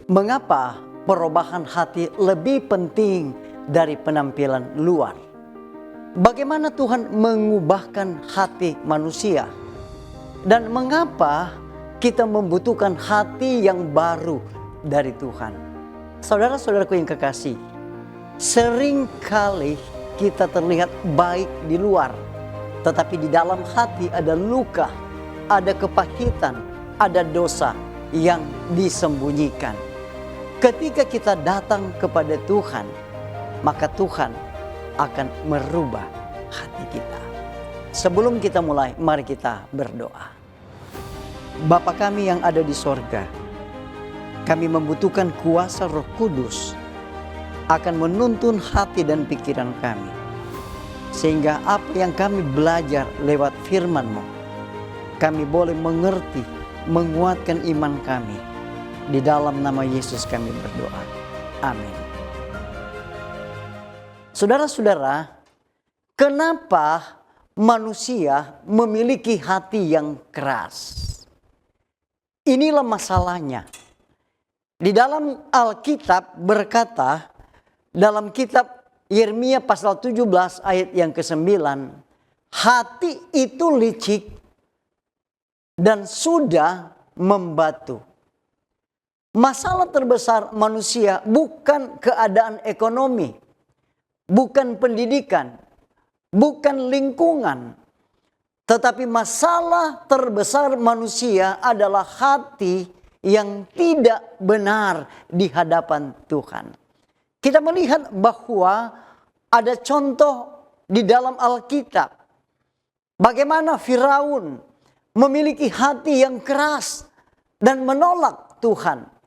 Mengapa perubahan hati lebih penting dari penampilan luar? Bagaimana Tuhan mengubahkan hati manusia? Dan mengapa kita membutuhkan hati yang baru dari Tuhan? Saudara-saudaraku yang kekasih, seringkali kita terlihat baik di luar, tetapi di dalam hati ada luka, ada kepahitan, ada dosa yang disembunyikan. Ketika kita datang kepada Tuhan, maka Tuhan akan merubah hati kita. Sebelum kita mulai, mari kita berdoa. Bapa kami yang ada di sorga, kami membutuhkan kuasa Roh Kudus akan menuntun hati dan pikiran kami. Sehingga apa yang kami belajar lewat firman-Mu, kami boleh mengerti, menguatkan iman kami. Di dalam nama Yesus kami berdoa. Amin. Saudara-saudara, kenapa manusia memiliki hati yang keras? Inilah masalahnya. Di dalam Alkitab berkata, dalam kitab Yeremia pasal 17 ayat yang ke-9, hati itu licik dan sudah membatu. Masalah terbesar manusia bukan keadaan ekonomi, bukan pendidikan, bukan lingkungan. Tetapi masalah terbesar manusia adalah hati yang tidak benar di hadapan Tuhan. Kita melihat bahwa ada contoh di dalam Alkitab. Bagaimana Firaun memiliki hati yang keras dan menolak Tuhan.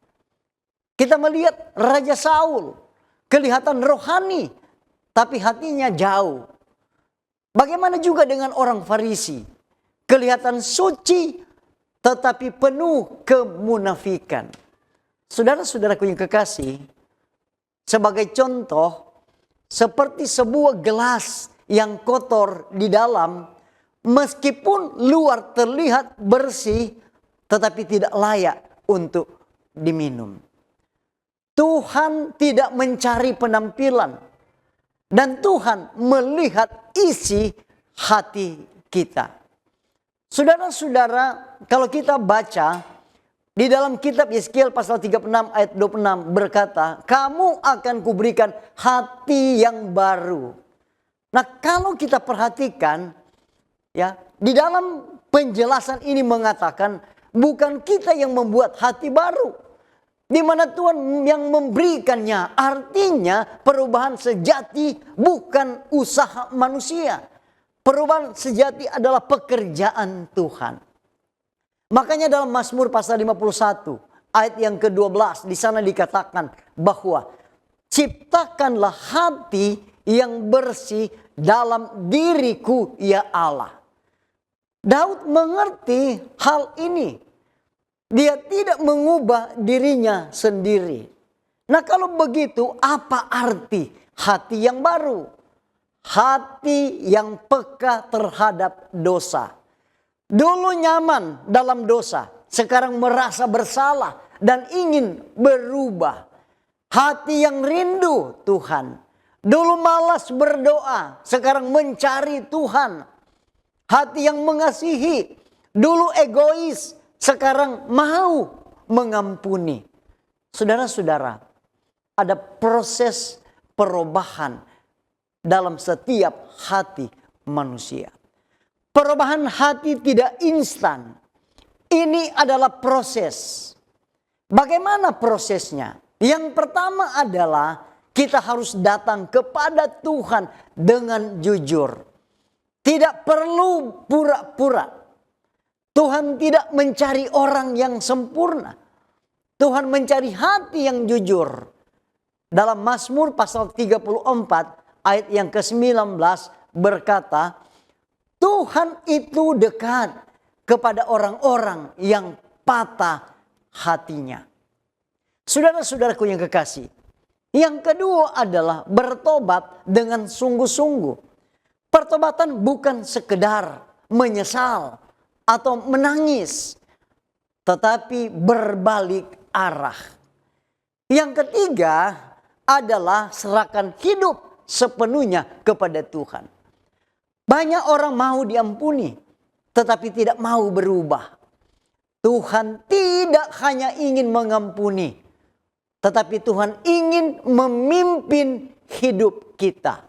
Kita melihat Raja Saul, kelihatan rohani, tapi hatinya jauh. Bagaimana juga dengan orang Farisi, kelihatan suci, tetapi penuh kemunafikan. Saudara-saudaraku yang kekasih, sebagai contoh, seperti sebuah gelas yang kotor di dalam, meskipun luar terlihat bersih, tetapi tidak layak untuk diminum. Tuhan tidak mencari penampilan, dan Tuhan melihat isi hati kita. Saudara-saudara, kalau kita baca di dalam kitab Yeskiel pasal 36 ayat 26 berkata, kamu akan kuberikan hati yang baru. Nah, kalau kita perhatikan, ya, di dalam penjelasan ini mengatakan bukan kita yang membuat hati baru, di mana Tuhan yang memberikannya. Artinya perubahan sejati bukan usaha manusia. Perubahan sejati adalah pekerjaan Tuhan. Makanya dalam Mazmur pasal 51 ayat yang ke-12 di sana dikatakan bahwa ciptakanlah hati yang bersih dalam diriku ya Allah. Daud mengerti hal ini. Dia tidak mengubah dirinya sendiri. Nah, kalau begitu apa arti hati yang baru? Hati yang peka terhadap dosa. Dulu nyaman dalam dosa, sekarang merasa bersalah dan ingin berubah. Hati yang rindu Tuhan. Dulu malas berdoa, sekarang mencari Tuhan. Hati yang mengasihi, dulu egois, sekarang mau mengampuni. Saudara-saudara, ada proses perubahan dalam setiap hati manusia. Perubahan hati tidak instan. Ini adalah proses. Bagaimana prosesnya? Yang pertama adalah kita harus datang kepada Tuhan dengan jujur. Tidak perlu pura-pura. Tuhan tidak mencari orang yang sempurna. Tuhan mencari hati yang jujur. Dalam Mazmur pasal 34 ayat yang ke-19 berkata, Tuhan itu dekat kepada orang-orang yang patah hatinya. Saudara-saudaraku yang kekasih, yang kedua adalah bertobat dengan sungguh-sungguh. Pertobatan bukan sekedar menyesal atau menangis, tetapi berbalik arah. Yang ketiga adalah serahkan hidup sepenuhnya kepada Tuhan. Banyak orang mau diampuni, tetapi tidak mau berubah. Tuhan tidak hanya ingin mengampuni, tetapi Tuhan ingin memimpin hidup kita.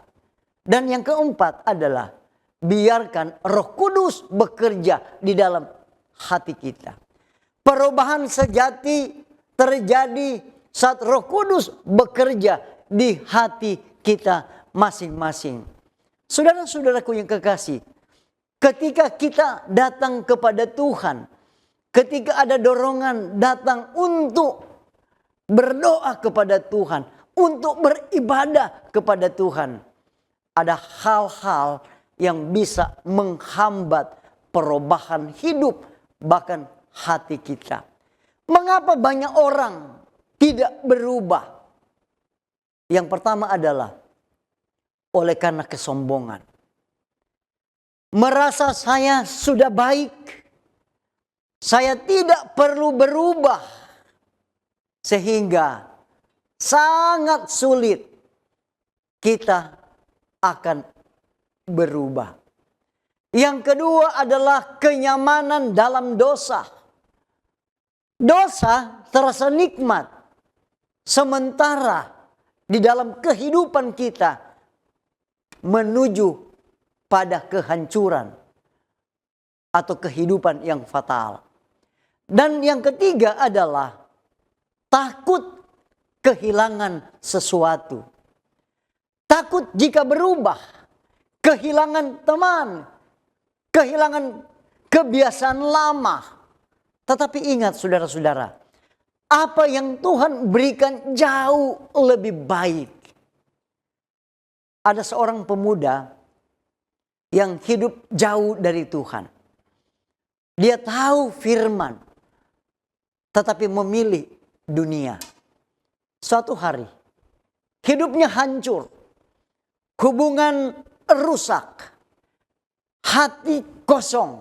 Dan yang keempat adalah biarkan Roh Kudus bekerja di dalam hati kita. Perubahan sejati terjadi saat Roh Kudus bekerja di hati kita masing-masing. Saudara-saudaraku yang kekasih, ketika kita datang kepada Tuhan, ketika ada dorongan datang untuk berdoa kepada Tuhan, untuk beribadah kepada Tuhan, ada hal-hal yang bisa menghambat perubahan hidup, bahkan hati kita. Mengapa banyak orang tidak berubah? Yang pertama adalah oleh karena kesombongan. Merasa saya sudah baik, saya tidak perlu berubah, sehingga sangat sulit kita akan berubah. Yang kedua adalah kenyamanan dalam dosa. Dosa terasa nikmat, sementara di dalam kehidupan kita menuju pada kehancuran atau kehidupan yang fatal. Dan yang ketiga adalah takut kehilangan sesuatu. Takut jika berubah, kehilangan teman, kehilangan kebiasaan lama. Tetapi ingat saudara-saudara, apa yang Tuhan berikan jauh lebih baik. Ada seorang pemuda yang hidup jauh dari Tuhan. Dia tahu firman, tetapi memilih dunia. Suatu hari, hidupnya hancur, hubungan rusak, hati kosong.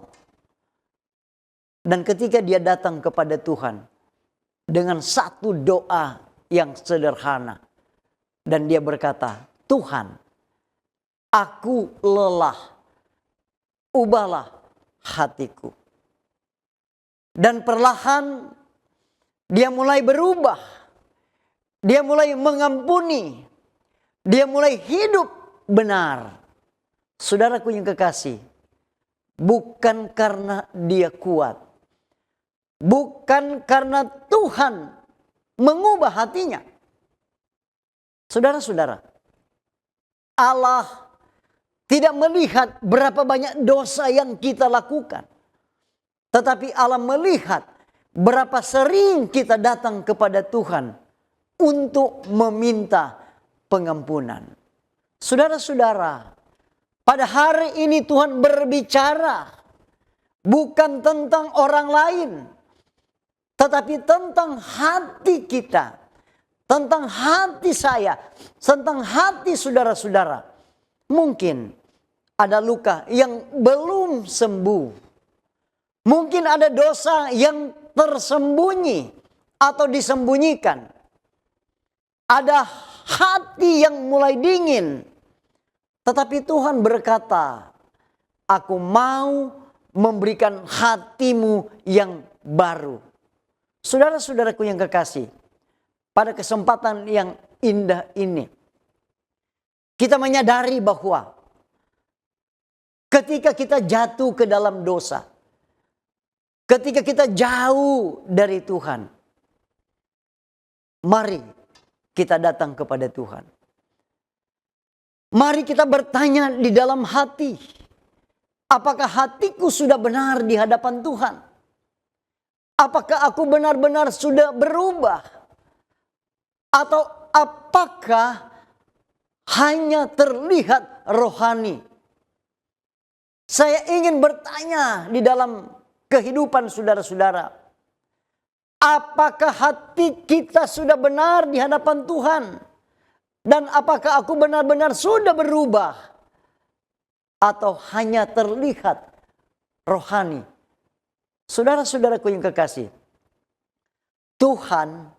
Dan ketika dia datang kepada Tuhan dengan satu doa yang sederhana, dan dia berkata, Tuhan, aku lelah, ubahlah hatiku. Dan perlahan dia mulai berubah, dia mulai mengampuni, dia mulai hidup benar. Saudaraku yang kekasih, bukan karena dia kuat, bukan karena Tuhan mengubah hatinya. Saudara-saudara, Allah tidak melihat berapa banyak dosa yang kita lakukan, tetapi Allah melihat berapa sering kita datang kepada Tuhan untuk meminta pengampunan. Saudara-saudara, pada hari ini Tuhan berbicara bukan tentang orang lain, tetapi tentang hati kita, tentang hati saya, tentang hati saudara-saudara. Mungkin ada luka yang belum sembuh. Mungkin ada dosa yang tersembunyi atau disembunyikan. Ada hati yang mulai dingin. Tetapi Tuhan berkata, aku mau memberikan hatimu yang baru. Saudara-saudaraku yang kekasih, pada kesempatan yang indah ini, kita menyadari bahwa ketika kita jatuh ke dalam dosa, ketika kita jauh dari Tuhan, mari kita datang kepada Tuhan. Mari kita bertanya di dalam hati, apakah hatiku sudah benar di hadapan Tuhan? Apakah aku benar-benar sudah berubah? Atau apakah hanya terlihat rohani? Saya ingin bertanya di dalam kehidupan saudara-saudara, apakah hati kita sudah benar di hadapan Tuhan? Dan apakah aku benar-benar sudah berubah? Atau hanya terlihat rohani? Saudara-saudaraku yang kekasih, Tuhan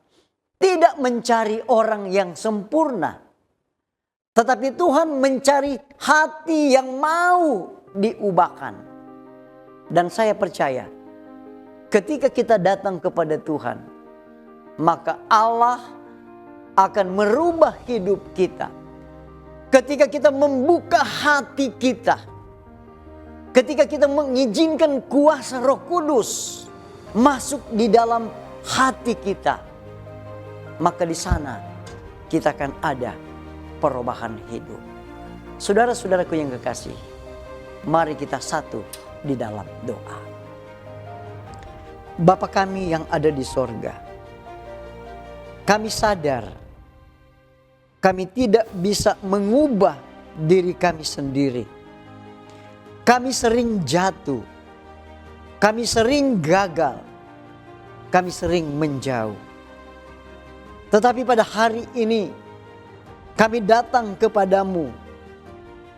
tidak mencari orang yang sempurna, tetapi Tuhan mencari hati yang mau diubahkan. Dan saya percaya, ketika kita datang kepada Tuhan, maka Allah akan merubah hidup kita. Ketika kita membuka hati kita, ketika kita mengizinkan kuasa Roh Kudus masuk di dalam hati kita, maka di sana kita akan ada perubahan hidup. Saudara-saudaraku yang kekasih, mari kita satu di dalam doa. Bapa kami yang ada di sorga, kami sadar kami tidak bisa mengubah diri kami sendiri. Kami sering jatuh, kami sering gagal, kami sering menjauh. Tetapi pada hari ini kami datang kepadamu.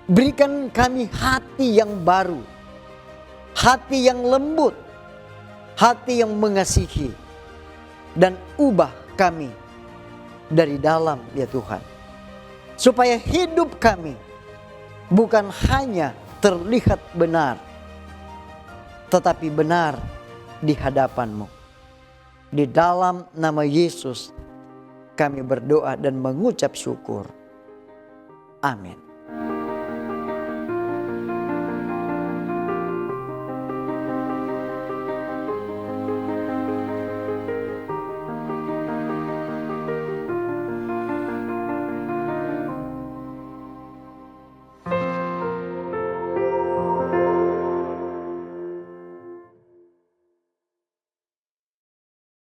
Berikan kami hati yang baru, hati yang lembut, hati yang mengasihi, dan ubah kami dari dalam ya Tuhan. Supaya hidup kami bukan hanya terlihat benar, tetapi benar di hadapan-Mu. Di dalam nama Yesus kami berdoa dan mengucap syukur. Amin.